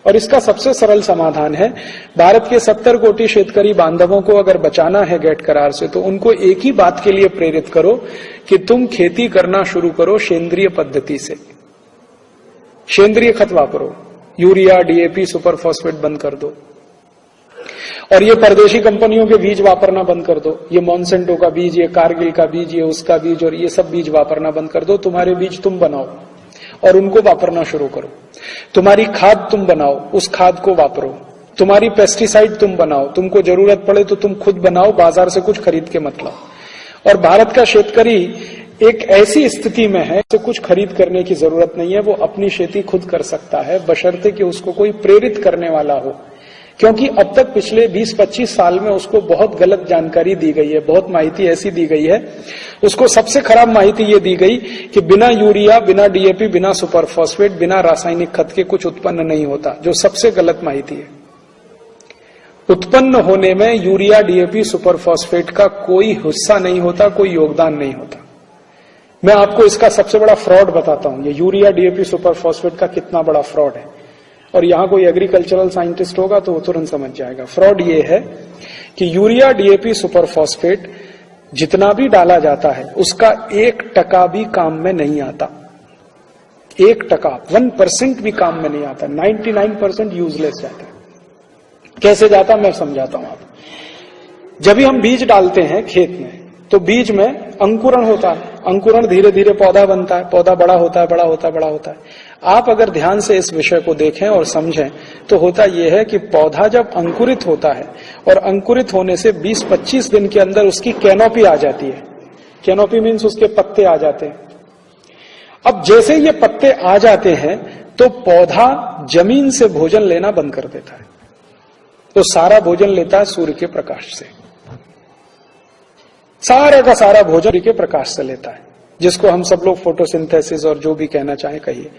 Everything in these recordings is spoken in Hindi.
और इसका सबसे सरल समाधान है, भारत के 70 कोटि शेतकरी बांधवों को अगर बचाना है गेट करार से, तो उनको एक ही बात के लिए प्रेरित करो कि तुम खेती करना शुरू करो सेंद्रिय पद्धति से, सेंद्रिय खत वापरो, यूरिया, डीएपी, सुपर फॉस्फेट बंद कर दो, और ये परदेशी कंपनियों के बीज वापरना बंद कर दो। ये मॉन्सेंटो का बीज, ये कारगिल का बीज, ये उसका बीज, और ये सब बीज वापरना बंद कर दो। तुम्हारे बीज तुम बनाओ और उनको वापरना शुरू करो। तुम्हारी खाद तुम बनाओ, उस खाद को वापरो। तुम्हारी पेस्टिसाइड तुम बनाओ, तुमको जरूरत पड़े तो तुम खुद बनाओ, बाजार से कुछ खरीद के मत लाओ। और भारत का शेतकरी एक ऐसी स्थिति में है कि कुछ खरीद करने की जरूरत नहीं है, वो अपनी खेती खुद कर सकता है, बशर्ते कि उसको कोई प्रेरित करने वाला हो। क्योंकि अब तक पिछले 20-25 साल में उसको बहुत गलत जानकारी दी गई है, बहुत माहिती ऐसी दी गई है। उसको सबसे खराब माहिती ये दी गई कि बिना यूरिया, बिना डीएपी, बिना सुपर फॉस्फेट, बिना रासायनिक खत के कुछ उत्पन्न नहीं होता, जो सबसे गलत माहिती है। उत्पन्न होने में यूरिया, डीएपी, सुपर फॉस्फेट का कोई हिस्सा नहीं होता, कोई योगदान नहीं होता। मैं आपको इसका सबसे बड़ा फ्रॉड बताता हूं, ये यूरिया, डीएपी, सुपर फॉस्फेट का कितना बड़ा फ्रॉड है। और यहां कोई एग्रीकल्चरल साइंटिस्ट होगा तो वो तुरंत समझ जाएगा। फ्रॉड ये है कि यूरिया, डीएपी, सुपर फॉस्फेट जितना भी डाला जाता है, उसका 1% भी काम में नहीं आता। 1%, 1% भी काम में नहीं आता। 99% यूजलेस जाता है। कैसे जाता मैं समझाता हूं आप। जब भी हम बीज डालते हैं खेत में, तो बीज में अंकुरण होता है। अंकुरण धीरे धीरे पौधा बनता है, पौधा बड़ा होता है, बड़ा होता है, बड़ा होता है। आप अगर ध्यान से इस विषय को देखें और समझें, तो होता यह है कि पौधा जब अंकुरित होता है, और अंकुरित होने से 20-25 दिन के अंदर उसकी कैनोपी आ जाती है। कैनोपी मीन्स उसके पत्ते आ जाते हैं। अब जैसे ये पत्ते आ जाते हैं, तो पौधा जमीन से भोजन लेना बंद कर देता है। तो सारा भोजन लेता है सूर्य के प्रकाश से, सारे का सारा भोजन सूर्य के प्रकाश से लेता है, जिसको हम सब लोग फोटोसिंथेसिस और जो भी कहना चाहें कहिए।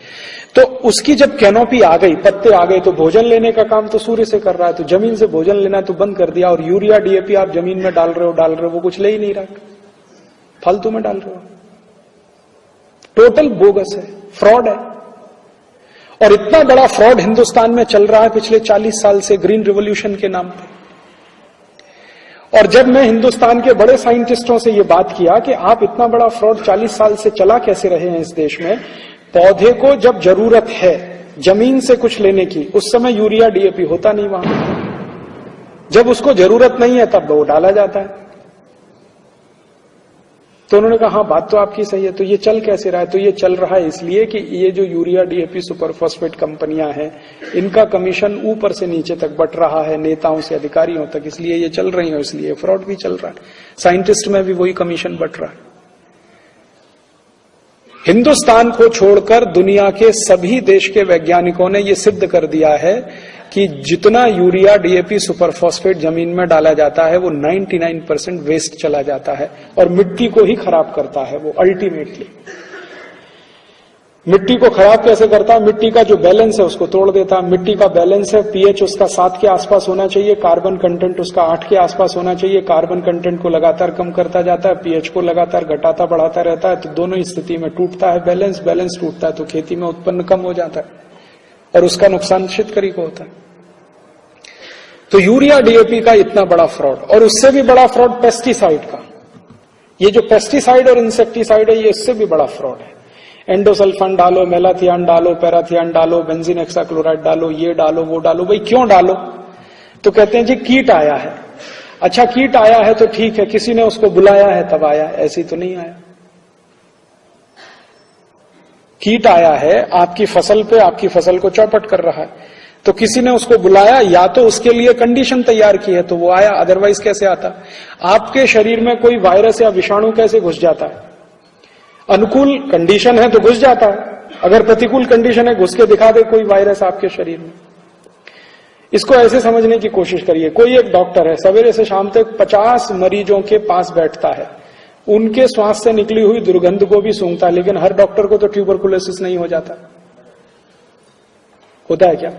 तो उसकी जब कैनोपी आ गई, पत्ते आ गए, तो भोजन लेने का काम तो सूर्य से कर रहा है, तो जमीन से भोजन लेना तो बंद कर दिया। और यूरिया, डीएपी आप जमीन में डाल रहे हो, वो कुछ ले ही नहीं रहा, फालतू में डाल रहे हो। टोटल बोगस है, फ्रॉड है। और इतना बड़ा फ्रॉड हिंदुस्तान में चल रहा है पिछले 40 साल से, ग्रीन रिवॉल्यूशन के नाम पर। और जब मैं हिंदुस्तान के बड़े साइंटिस्टों से ये बात किया कि आप इतना बड़ा फ्रॉड 40 साल से चला कैसे रहे हैं इस देश में, पौधे को जब जरूरत है जमीन से कुछ लेने की, उस समय यूरिया, डीएपी होता नहीं वहां। जब उसको जरूरत नहीं है तब वो डाला जाता है। तो उन्होंने कहा हाँ बात तो आपकी सही है। तो ये चल कैसे रहा है? तो ये चल रहा है इसलिए कि ये जो यूरिया, डीएपी, सुपर फॉस्फेट कंपनियां हैं, इनका कमीशन ऊपर से नीचे तक बट रहा है, नेताओं से अधिकारियों तक, इसलिए ये चल रही है, इसलिए फ्रॉड भी चल रहा है। साइंटिस्ट में भी वही कमीशन बट रहा है। हिंदुस्तान को छोड़कर दुनिया के सभी देश के वैज्ञानिकों ने यह सिद्ध कर दिया है कि जितना यूरिया, डीएपी, सुपर फॉस्फेट जमीन में डाला जाता है, वो 99% वेस्ट चला जाता है और मिट्टी को ही खराब करता है। वो अल्टीमेटली मिट्टी को खराब कैसे करता है? मिट्टी का जो बैलेंस है उसको तोड़ देता है। मिट्टी का बैलेंस है, पीएच उसका 7 के आसपास होना चाहिए, कार्बन कंटेंट उसका 8 के आसपास होना चाहिए। कार्बन कंटेंट को लगातार कम करता जाता है, पीएच को लगातार घटाता बढ़ाता रहता है, तो दोनों स्थिति में टूटता है बैलेंस। बैलेंस टूटता है तो खेती में उत्पन्न कम हो जाता है और उसका नुकसान शेतकरी को होता है। तो यूरिया, डीएपी का इतना बड़ा फ्रॉड, और उससे भी बड़ा फ्रॉड पेस्टिसाइड का। ये जो पेस्टिसाइड और इंसेक्टिसाइड है, ये इससे भी बड़ा फ्रॉड है। एंडोसल्फान डालो, मेलाथियान डालो, पैराथियान डालो, बेंजीन हेक्साक्लोराइड डालो, ये डालो, वो डालो। भाई क्यों डालो? तो कहते हैं जी कीट आया है। अच्छा कीट आया है तो ठीक है, किसी ने उसको बुलाया है तब आया, ऐसी तो नहीं आया। कीट आया है आपकी फसल पे, आपकी फसल को चौपट कर रहा है, तो किसी ने उसको बुलाया, या तो उसके लिए कंडीशन तैयार की है तो वो आया, अदरवाइज कैसे आता? आपके शरीर में कोई वायरस या विषाणु कैसे घुस जाता है? अनुकूल कंडीशन है तो घुस जाता है, अगर प्रतिकूल कंडीशन है घुस के दिखा दे कोई वायरस आपके शरीर में। इसको ऐसे समझने की कोशिश करिए, कोई एक डॉक्टर है, सवेरे से शाम तक 50 मरीजों के पास बैठता है, उनके श्वास से निकली हुई दुर्गंध को भी सूंघता है, लेकिन हर डॉक्टर को तो ट्यूबरकुलोसिस नहीं हो जाता। होता है क्या?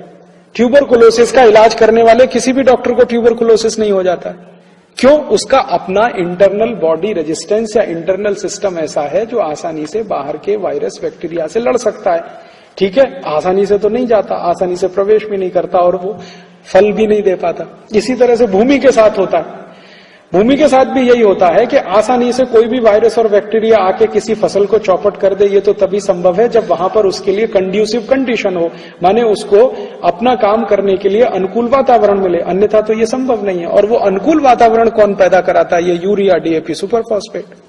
ट्यूबरकुलोसिस का इलाज करने वाले किसी भी डॉक्टर को ट्यूबरकुलोसिस नहीं हो जाता। क्यों? उसका अपना इंटरनल बॉडी रेजिस्टेंस या इंटरनल सिस्टम ऐसा है जो आसानी से बाहर के वायरस, बैक्टीरिया से लड़ सकता है। ठीक है, आसानी से तो नहीं जाता, आसानी से प्रवेश भी नहीं करता और वो फल भी नहीं दे पाता। इसी तरह से भूमि के साथ होता है। भूमि के साथ भी यही होता है कि आसानी से कोई भी वायरस और बैक्टीरिया आके किसी फसल को चौपट कर दे, ये तो तभी संभव है जब वहां पर उसके लिए कंड्यूसिव कंडीशन हो, माने उसको अपना काम करने के लिए अनुकूल वातावरण मिले, अन्यथा तो ये संभव नहीं है। और वो अनुकूल वातावरण कौन पैदा कराता है? ये यूरिया, डीएपी, सुपर फॉस्फेट।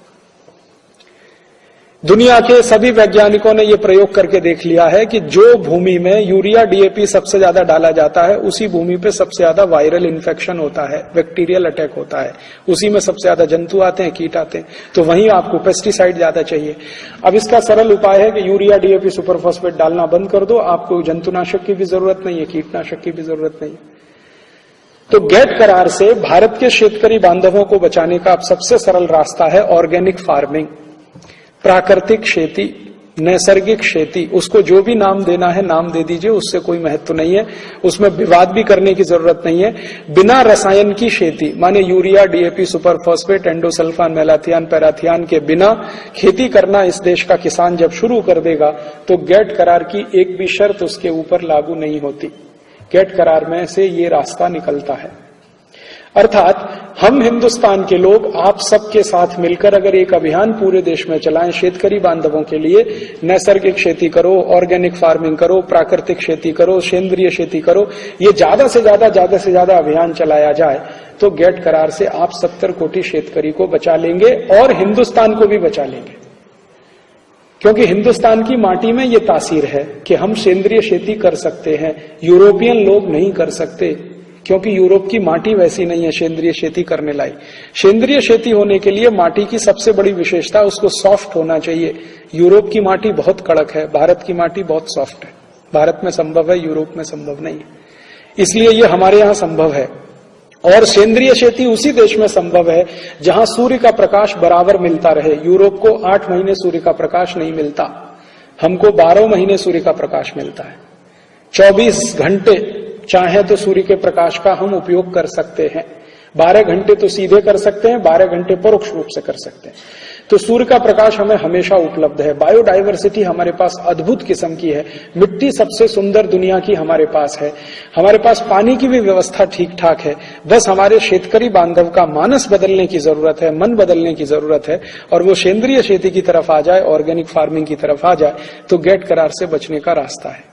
दुनिया के सभी वैज्ञानिकों ने यह प्रयोग करके देख लिया है कि जो भूमि में यूरिया, डीएपी सबसे ज्यादा डाला जाता है, उसी भूमि पे सबसे ज्यादा वायरल इन्फेक्शन होता है, बैक्टीरियल अटैक होता है, उसी में सबसे ज्यादा जंतु आते हैं, कीट आते हैं। तो वहीं आपको पेस्टिसाइड ज्यादा चाहिए। अब इसका सरल उपाय है कि यूरिया, डीएपी, सुपर फॉस्फेट डालना बंद कर दो, आपको जंतुनाशक की भी जरूरत नहीं है, कीटनाशक की भी जरूरत नहीं है। तो गेट करार से भारत के शेतकरी बांधवों को बचाने का अब सबसे सरल रास्ता है ऑर्गेनिक फार्मिंग, प्राकृतिक खेती, नैसर्गिक खेती। उसको जो भी नाम देना है नाम दे दीजिए, उससे कोई महत्व नहीं है, उसमें विवाद भी करने की जरूरत नहीं है। बिना रसायन की खेती, माने urea, DAP, super phosphate, endosulfan, malathion, parathion के बिना खेती करना इस देश का किसान जब शुरू कर देगा तो गेट करार की एक भी शर्त उसके ऊपर लागू नहीं होती। गेट करार में से ये रास्ता निकलता है। अर्थात हम हिंदुस्तान के लोग आप सबके साथ मिलकर अगर एक अभियान पूरे देश में चलाएं, शेतकरी बांधवों के लिए नैसर्गिक खेती करो, ऑर्गेनिक फार्मिंग करो, प्राकृतिक खेती करो, सेंद्रीय खेती करो, ये ज्यादा से ज्यादा अभियान चलाया जाए तो गेट करार से आप 70 कोटि शेतकरी को बचा लेंगे और हिंदुस्तान को भी बचा लेंगे। क्योंकि हिंदुस्तान की माटी में ये तासीर है कि हम सेंद्रीय खेती कर सकते हैं, यूरोपियन लोग नहीं कर सकते, क्योंकि यूरोप की माटी वैसी नहीं है सेंद्रीय खेती करने लायक। सेंद्रीय खेती होने के लिए माटी की सबसे बड़ी विशेषता उसको सॉफ्ट होना चाहिए। यूरोप की माटी बहुत कड़क है, भारत की माटी बहुत सॉफ्ट है। भारत में संभव है, यूरोप में संभव नहीं है, इसलिए ये हमारे यहां संभव है। और सेंद्रीय खेती उसी देश में संभव है जहां सूर्य का प्रकाश बराबर मिलता रहे। यूरोप को 8 महीने सूर्य का प्रकाश नहीं मिलता, हमको 12 महीने सूर्य का प्रकाश मिलता है। 24 घंटे चाहे तो सूर्य के प्रकाश का हम उपयोग कर सकते हैं। 12 घंटे तो सीधे कर सकते हैं, 12 घंटे परोक्ष रूप से कर सकते हैं। तो सूर्य का प्रकाश हमें हमेशा उपलब्ध है। बायोडायवर्सिटी हमारे पास अद्भुत किस्म की है, मिट्टी सबसे सुंदर दुनिया की हमारे पास है, हमारे पास पानी की भी व्यवस्था ठीक ठाक है। बस हमारे शेतकरी बांधव का मानस बदलने की जरूरत है, मन बदलने की जरूरत है, और वो सेंद्रीय खेती की तरफ आ जाए, ऑर्गेनिक फार्मिंग की तरफ आ जाए तो गेट करार से बचने का रास्ता है।